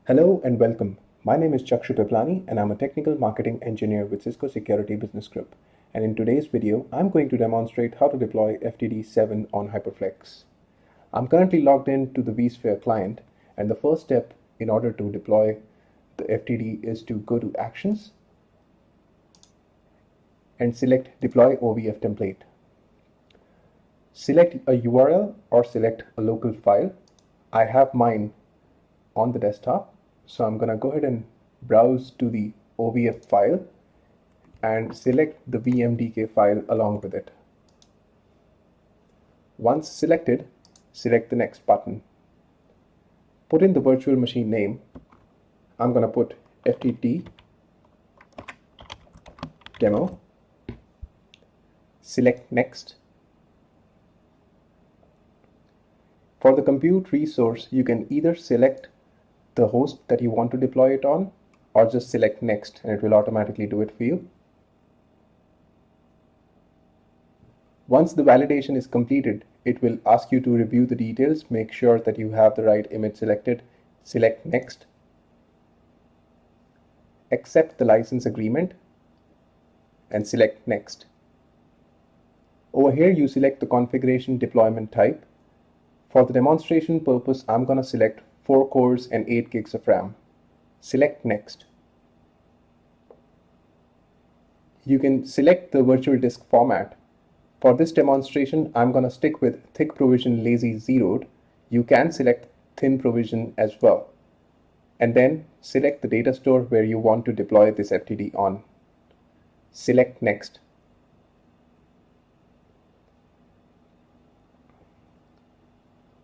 Hello and welcome. My name is Chakshu and I'm a technical marketing engineer with Cisco Security Business Group. And in today's video, I'm going to demonstrate how to deploy FTD7 on Hyperflex. I'm currently logged in to the vSphere client, and the first step in order to deploy the FTD is to go to Actions and select Deploy OVF Template. Select a URL or select a local file. I have mine on the desktop, so I'm going to go ahead and browse to the OVF file and select the VMDK file along with it. Once selected, select the next button. Put in the virtual machine name. I'm going to put FTD demo. Select next. For the compute resource, you can either select the host that you want to deploy it on, or just select next and it will automatically do it for you. Once the validation is completed, it will ask you to review the details, make sure that you have the right image selected, select next, accept the license agreement, and select next. Over here you select the configuration deployment type. For the demonstration purpose, I'm going to select 4 cores and 8 gigs of RAM. Select next. You can select the virtual disk format. For this demonstration, I'm going to stick with thick provision lazy zeroed. You can select thin provision as well. And then select the data store where you want to deploy this FTD on. Select next.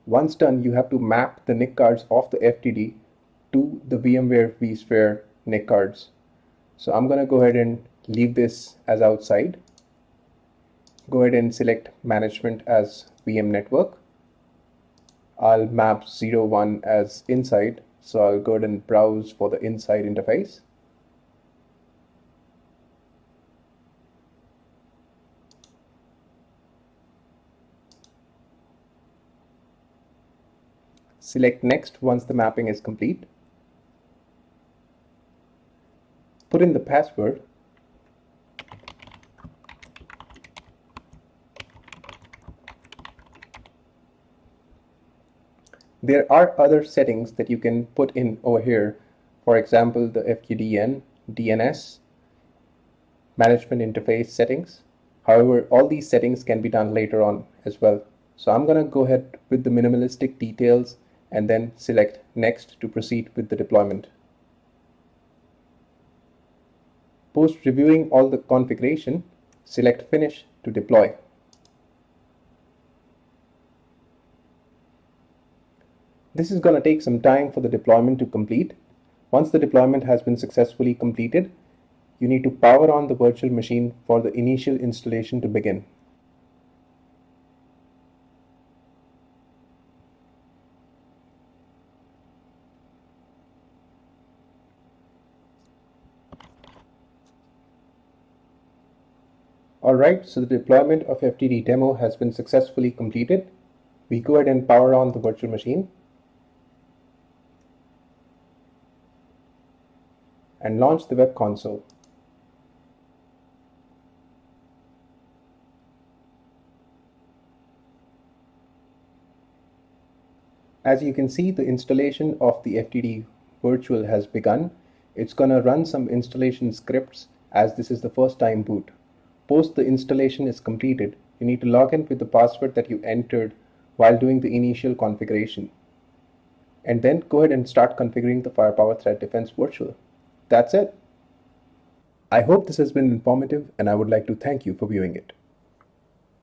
Once done, you have to map the NIC cards of the FTD to the VMware vSphere NIC cards. So I'm going to go ahead and leave this as outside. Go ahead and select management as VM network. I'll map 01 as inside, so I'll go ahead and browse for the inside interface. Select next once the mapping is complete. Put in the password. There are other settings that you can put in over here. For example, the FQDN, DNS, management interface settings. However, all these settings can be done later on as well. So I'm going to go ahead with the minimalistic details and then select next to proceed with the deployment. Post reviewing all the configuration, select finish to deploy. This is going to take some time for the deployment to complete. Once the deployment has been successfully completed, you need to power on the virtual machine for the initial installation to begin. Alright, so the deployment of FTD demo has been successfully completed. We go ahead and power on the virtual machine and launch the web console. As you can see, the installation of the FTD virtual has begun. It's going to run some installation scripts as this is the first time boot. Post the installation is completed, you need to log in with the password that you entered while doing the initial configuration. And then go ahead and start configuring the Firepower Threat Defense Virtual. That's it. I hope this has been informative and I would like to thank you for viewing it.